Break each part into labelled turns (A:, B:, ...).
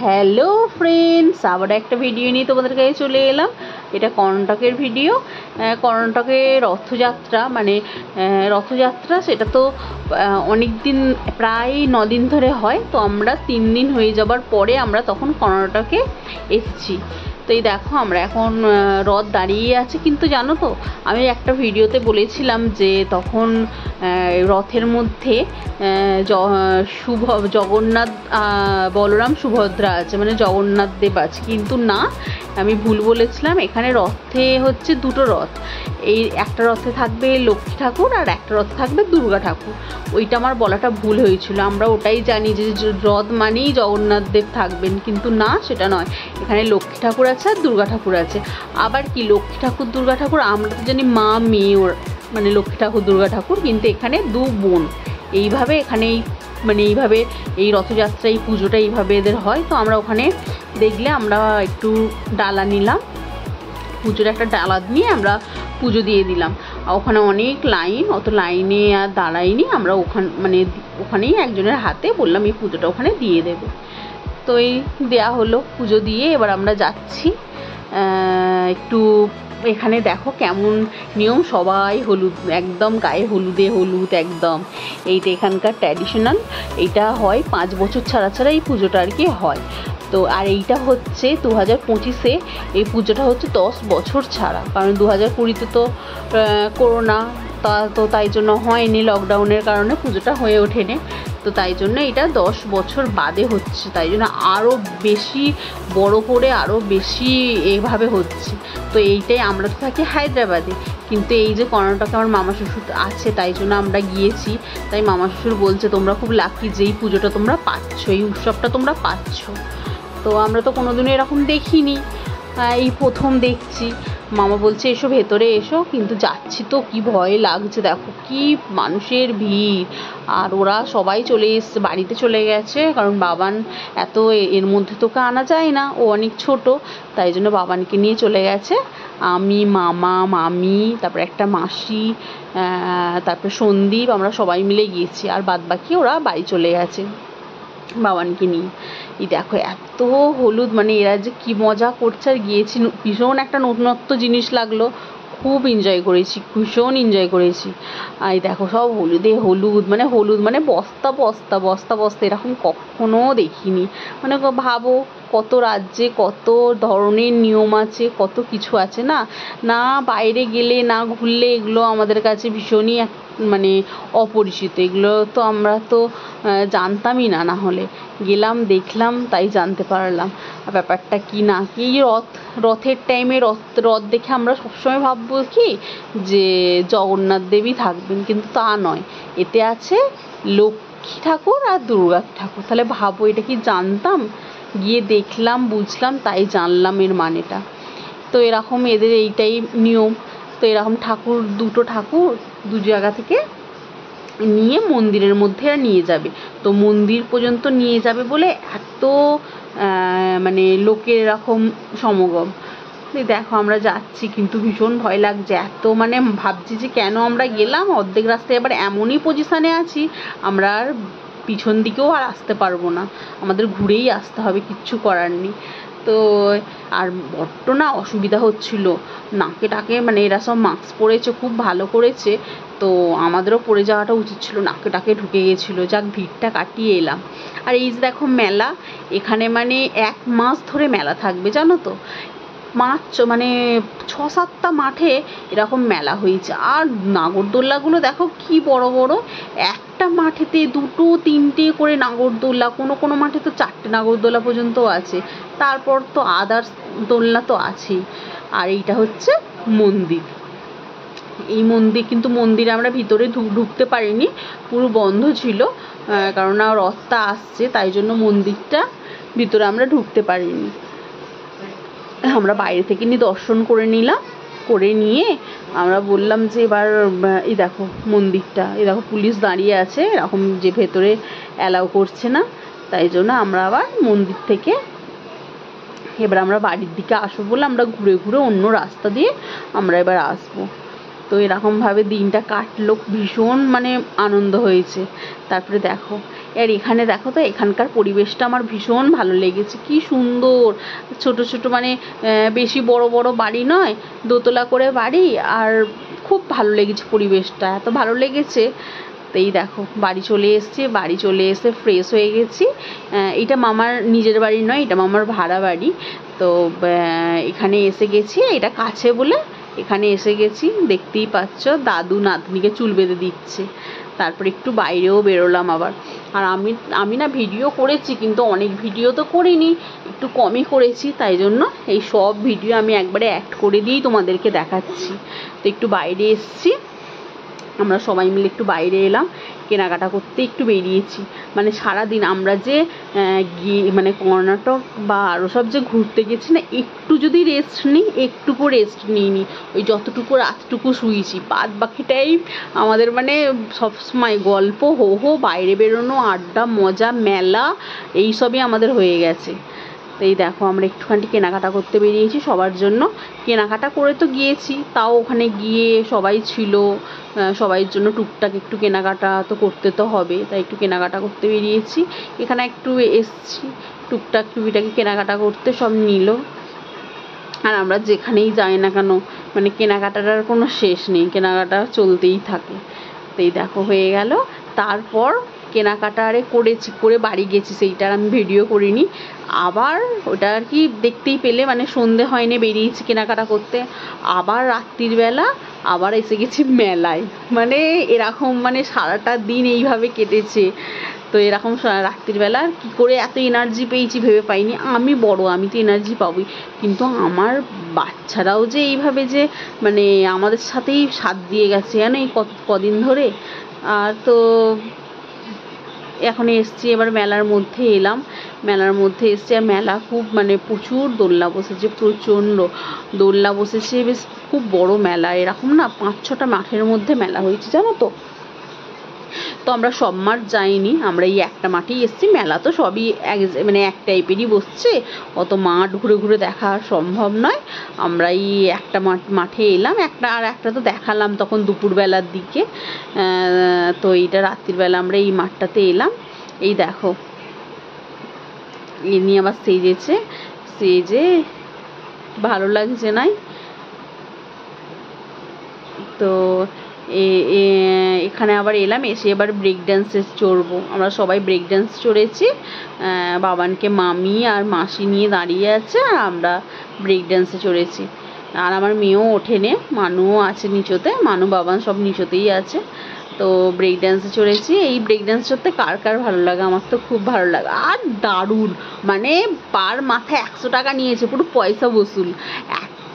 A: Hello friends, আবার একটা video নিয়ে তোমাদের কাছে চলে এলাম। এটা কর্ণাটকের ভিডিও। কর্ণাটকের রথযাত্রা রথযাত্রা সেটা তো অনেক দিন, প্রায় 9 দিন ধরে হয়। তো আমরা 3 দিন হয়ে যাবার পরে আমরা তখন কর্ণাটকে এসেছি। তো এই দেখো আমরা এখন রথ দাঁড়িয়ে আছে, কিন্তু জানো তো আমি একটা ভিডিওতে বলেছিলাম যে তখন রথের মধ্যে জগন্নাথ, বলরাম, সুভদ্রা আছে, মানে জগন্নাথ দেব আছে, কিন্তু না, আমি ভুল বলেছিলাম। এখানে রথে হচ্ছে দুটো রথ। এই একটা রথে থাকবে লক্ষ্মী ঠাকুর আর একটা রথে থাকবে দুর্গা ঠাকুর। ওইটা আমার বলাটা ভুল হয়েছিল। আমরা ওটাই জানি যে রথ মানেই জগন্নাথ দেব থাকবেন, কিন্তু না, সেটা নয়। এখানে লক্ষ্মী ঠাকুর আছে আর দুর্গা ঠাকুর আছে। আবার কি, লক্ষ্মী ঠাকুর দুর্গা ঠাকুর আমরা তো জানি মা মেয়ে, মানে লক্ষ্মী ঠাকুর দুর্গা ঠাকুর, কিন্তু এখানে দু বোন। এইভাবে এখানে এইভাবে এই রথযাত্রা, এই পুজোটা এইভাবে এদের হয়। তো আমরা ওখানে দেখলে আমরা একটু ডালা নিলাম, পুজোর একটা ডালা নিয়ে আমরা পুজো দিয়ে দিলাম। ওখানে অনেক লাইন, অত লাইনে আর দাঁড়াইনি আমরা। ওখানেই একজনের হাতে বললাম এই পুজোটা ওখানে দিয়ে দেবে। তো এই দেয়া হলো, পুজো দিয়ে এবার আমরা যাচ্ছি একটু। এখানে দেখো কেমন নিয়ম, সবাই হলুদ, একদম গায়ে হলুদে হলুদ একদম। এইটা এখানকার ট্র্যাডিশনাল। এইটা হয় 5 বছর ছাড়া ছাড়া এই পুজোটা আর কি হয়। তো আর এইটা হচ্ছে 2025-এ এই পুজোটা হচ্ছে 10 বছর ছাড়া, কারণ 2020-তে তো করোনা, তাই জন্য হয়নি, লকডাউনের কারণে পুজোটা হয়ে ওঠেনি। তো তাই জন্য এটা 10 বছর বাদে হচ্ছে, তাই জন্য আরও বেশি বড় করে, আরও বেশি এভাবে হচ্ছে। তো এইটাই, আমরা তো থাকি হায়দ্রাবাদে, কিন্তু এই যে কর্ণাটকে আমার মামা শ্বশুর আছে, তাই জন্য আমরা গিয়েছি। তাই মামা শ্বশুর বলছে তোমরা খুব লাকি যে এই পুজোটা তোমরা পাচ্ছ, এই উৎসবটা তোমরা পাচ্ছ। তো আমরা তো কোনোদিনও এরকম দেখিনি, এই প্রথম দেখছি। মামা বলছে এসো ভেতরে এসো, কিন্তু যাচ্ছি তো কি ভয় লাগছে, দেখো কি মানুষের ভিড়। আর ওরা সবাই চলে এসছে, বাড়িতে চলে গেছে, কারণ বাবান এত এর মধ্যে তোকে আনা যায় না, ও অনেক ছোট, তাই জন্য বাবানকে নিয়ে চলে গেছে। আমি, মামা, মামি, তারপরে একটা মাসি, তারপরে সন্দীপ, আমরা সবাই মিলে গিয়েছি। আর বাদ বাকি ওরা বাড়ি চলে গেছে বাবানকে নিয়ে। এই দেখো এত হলুদ, মানে এরা যে কি মজা করছে। আর গিয়েছি, ভীষণ একটা নতুনত্ব জিনিস লাগলো, খুব এনজয় করেছি, ভীষণ এনজয় করেছি। আর এই দেখো সব হলুদে হলুদ, মানে হলুদ মানে বস্তা বস্তা বস্তা বস্তা, এরকম কখনো দেখিনি। মানে ভাবো কত রাজ্যে কত ধরনের নিয়ম আছে, কত কিছু আছে না। না বাইরে গেলে, না ঘুরলে এগুলো আমাদের কাছে ভীষণই মানে অপরিচিত। এগুলো তো আমরা তো জানতামই না, না হলে গেলাম দেখলাম তাই জানতে পারলাম ব্যাপারটা কি না কি। রথের টাইমে রথ দেখে আমরা সবসময় ভাববো কি যে জগন্নাথ দেবী থাকবেন, কিন্তু তা নয়, এতে আছে লক্ষ্মী ঠাকুর আর দুর্গা ঠাকুর। তাহলে ভাবো, এটা কি জানতাম? গিয়ে দেখলাম, বুঝলাম, তাই জানলাম এর মানেটা। তো এরকম এদের এইটাই নিয়ম। তো এরকম দুটো ঠাকুর দু জায়গা থেকে নিয়ে মন্দিরের মধ্যে নিয়ে যাবে। তো মন্দির পর্যন্ত নিয়ে যাবে বলে এত মানে লোকের এরকম সমাগম। দেখো আমরা যাচ্ছি, কিন্তু ভীষণ ভয় লাগছে, এত মানে ভাবছি যে কেন আমরা গেলাম। অর্ধেক রাস্তায় এবার এমনই পজিশানে আছি, আমরা আর পিছন দিকেও আর আসতে পারবো না, আমাদের ঘুরেই আসতে হবে, কিচ্ছু করার নেই। তো আর বড্ড না অসুবিধা হচ্ছিল, নাকে টাকে, মানে এরা সব মাস্ক পরেছে, খুব ভালো করেছে। তো আমাদেরও পরে যাওয়াটা উচিত ছিল, নাকে টাকে ঢুকে গেছিলো। যাক, ভিড়টা কাটিয়ে এলাম। আর এই যে দেখো মেলা, এখানে মানে 1 মাস ধরে মেলা থাকবে, জানো তো। মানে 6-7টা মাঠে এরকম মেলা হয়েছে। আর নাগরদোল্লাগুলো দেখো কি বড় বড়, একটা মাঠেতে 2-3টে করে নাগরদোল্লা, কোনো মাঠে তো 4টে নাগরদোল্লা পর্যন্ত আছে। তারপর তো আদার্স দোলনা তো আছেই। আর এইটা হচ্ছে মন্দির। এই মন্দির, কিন্তু মন্দিরে আমরা ভিতরে ঢুকতে পারিনি, পুরো বন্ধ ছিল, কারণ রথটা আসছে, তাই জন্য মন্দিরটা ভিতরে আমরা ঢুকতে পারিনি। আমরা বাইরে থেকে দর্শন করে নিলাম, করে নিয়ে আমরা বললাম যে এবার এই দেখো মন্দিরটা, এই দেখো পুলিশ দাঁড়িয়ে আছে, এরকম যে ভেতরে অ্যালাউ করছে না, তাই জন্য আমরা আবার মন্দির থেকে এবার আমরা বাড়ির দিকে আসবো বলে আমরা ঘুরে ঘুরে অন্য রাস্তা দিয়ে আমরা এবার আসবো। তো এরকমভাবে দিনটা কাটলো, ভীষণ মানে আনন্দ হয়েছে। তারপরে দেখো, আর এখানে দেখো তো, এখানকার পরিবেশটা আমার ভীষণ ভালো লেগেছে, কি সুন্দর ছোট ছোট মানে বেশি বড় বড় বাড়ি নয়, দোতলা করে বাড়ি, আর খুব ভালো লেগেছে পরিবেশটা, এত ভালো লেগেছে। তো এই দেখো বাড়ি চলে এসেছি, বাড়ি চলে এসে ফ্রেশ হয়ে গেছি। এটা মামার নিজের বাড়ি নয়, এটা মামার ভাড়া বাড়ি। তো এখানে এসে গেছি, এটা কাছে বলে এখানে এসে গেছি। দেখতেই পাচ্ছ দাদু নাতনিকে চুল বেঁধে দিচ্ছে। তারপরে একটু বাইরেও বেরোলাম আবার। আর আমি না ভিডিও করেছি, কিন্তু অনেক ভিডিও তো করিনি, একটু কমই করেছি, তাই জন্য এই সব ভিডিও আমি একবারে অ্যাড করে দিয়েই তোমাদেরকে দেখাচ্ছি। তো একটু বাইরে এসছি, আমরা সবাই মিলে একটু বাইরে এলাম, কেনাকাটা করতে একটু বেরিয়েছি। মানে সারাদিন আমরা যে গিয়ে মানে কর্ণাটক বা আরও সব যে ঘুরতে গেছি না, একটু যদি রেস্ট নিই, একটুকু রেস্ট নিইনি, ওই যতটুকু রাতটুকু শুয়েছি, বাদ বাকিটাই আমাদের মানে সবসময় গল্প, হো হো, বাইরে বেরোনো, আড্ডা, মজা, মেলা, এইসবই আমাদের হয়ে গেছে। তো এই দেখো আমরা একটুখানি কেনাকাটা করতে বেরিয়েছি সবার জন্য। কেনাকাটা করে তো গিয়েছি, তাও ওখানে গিয়ে সবাই ছিল, সবাইয়ের জন্য টুকটাক একটু কেনাকাটা তো করতে তো হবে, তাই একটু কেনাকাটা করতে বেরিয়েছি। এখানে একটু এসছি টুকটাক টুকিটাকি কেনাকাটা করতে, সব নিল। আর আমরা যেখানেই যাই না কেন, মানে কেনাকাটাটার কোনো শেষ নেই, কেনাকাটা চলতেই থাকে। তো এই দেখো হয়ে গেল। তারপর কেনাকাটা আরে করেছি, করে বাড়ি গেছি, সেইটার আমি ভিডিও করিনি। আবার ওটা আর কি দেখতেই পেলে, মানে সন্ধে হয়নি, বেরিয়েছি কেনাকাটা করতে। আবার রাত্রির বেলা আবার এসে গেছি মেলায়। মানে এরকম মানে সারাটা দিন এইভাবে কেটেছে। তো এরকম রাত্রিবেলা কী করে এত এনার্জি পেয়েছি ভেবে পাইনি। আমি বড়, আমি তো এনার্জি পাবই, কিন্তু আমার বাচ্চারাও যে এইভাবে যে মানে আমাদের সাথেই সাথ দিয়ে গেছে জানো এই কদিন ধরে। আর তো এখন এসছি, এবার মেলার মধ্যে এলাম, মেলার মধ্যে এসছি। আর মেলা খুব মানে প্রচুর দোলনা বসেছে, প্রচণ্ড দোলনা বসেছে, বেশ খুব বড় মেলা। এরকম না 5-6টা মাঠের মধ্যে মেলা হয়েছে জানো তো। তো আমরা সব মাঠ যাইনি, আমরা এই একটা মাঠেই এসেছি। মেলা তো সবই মানে এক টাইপেরই বসছে, অত মাঠ ঘুরে ঘুরে দেখা সম্ভব নয়। আমরা এই একটা মাঠে এলাম, একটা তো দেখালাম তখন দুপুরবেলার দিকে। তো এইটা রাত্রিবেলা আমরা এই মাঠটাতে এলাম। এই দেখো এ নিয়ে আবার সেজে ভালো লাগছে নাই। তো এখানে আবার এলাম, এসে এবার ব্রেক ডান্সে চড়বো। আমরা সবাই ব্রেক ডান্স চড়েছি, বাবানকে মামি আর মাসি নিয়ে দাঁড়িয়ে আছে, আর আমরা ব্রেক ডান্সে চড়েছি। আর আমার মেয়েও ওঠেনে, মানুও আছে নিচতে, মানু বাবান সব নিচতেই আছে। তো ব্রেক ডান্সে চড়েছি। এই ব্রেক ডান্স চড়তে কার কার ভালো লাগে, আমার তো খুব ভালো লাগে। আর দারুণ, মানে পার মাথায় 100 টাকা নিয়েছে, পুরো পয়সা বসুল।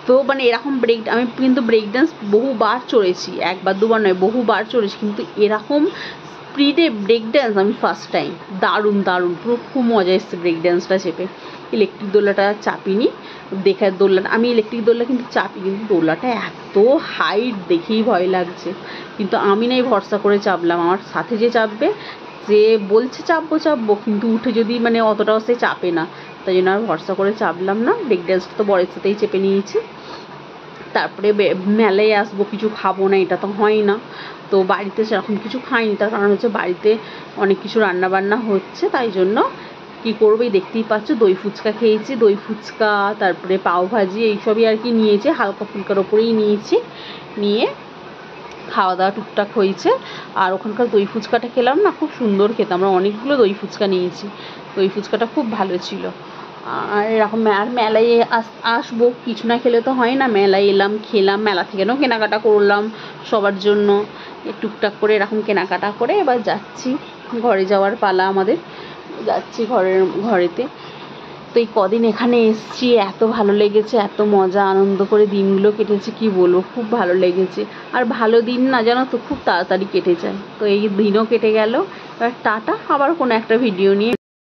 A: তো মানে এরকম আমি কিন্তু ব্রেক ডান্স বহুবার চড়েছি, একবার দুবার নয়, বহুবার চড়েছি, কিন্তু এরকম স্পিডে ব্রেক ডান্স আমি ফার্স্ট টাইম। দারুণ দারুণ, পুরো খুব মজা এসছে ব্রেক ডান্সটা চেপে। ইলেকট্রিক দোলনাটা চাপিনি, দেখার দোলনা, আমি ইলেকট্রিক দোলনা কিন্তু চাপি, কিন্তু দোলনাটা এত হাইট দেখেই ভয় লাগছে। কিন্তু আমি নাই ভরসা করে চাপলাম, আমার সাথে যে চাপবে যে বলছে চাপবো, কিন্তু উঠে যদি মানে অতটাও সে চাপে না, তাই জন্য আর ভরসা করে চাপলাম না। ব্রেক ডান্সটা তো বরের সাথেই চেপে নিয়েছি। তারপরে মেলায় আসবো, কিছু খাবো না, এটা তো হয় না। তো বাড়িতে সেরকম কিছু খাইনি, তার কারণ হচ্ছে বাড়িতে অনেক কিছু রান্নাবান্না হচ্ছে, তাই জন্য কী করবো, এই দেখতেই পাচ্ছ দই ফুচকা খেয়েছি, দই ফুচকা, তারপরে পাওভাজি, এইসবই আর কি নিয়েছি, হালকা ফুলকার ওপরেই নিয়েছি, নিয়ে খাওয়া দাওয়া টুকটাক হয়েছে। আর ওখানকার দই ফুচকাটা খেলাম না, খুব সুন্দর খেতে, আমরা অনেকগুলো দই ফুচকা নিয়েছি, দই ফুচকাটা খুব ভালো ছিল। আর এরকম আর মেলায় আসবো, কিছু না খেলে তো হয় না, মেলায় এলাম, খেলাম, মেলা থেকেও কেনাকাটা করলাম সবার জন্য, টুকটাক করে এরকম কেনাকাটা করে এবার যাচ্ছি ঘরে, যাওয়ার পালা আমাদের, যাচ্ছি ঘরেতে। তো এই কদিন এখানে এসছি, এত ভালো লেগেছে, এত মজা আনন্দ করে দিনগুলো কেটেছে, কি বলবো, খুব ভালো লেগেছে। আর ভালো দিন না জানো তো খুব তাড়াতাড়ি কেটে যায়। তো এই দিনও কেটে গেল, এবার টাটা, আবার কোনো একটা ভিডিও নিয়ে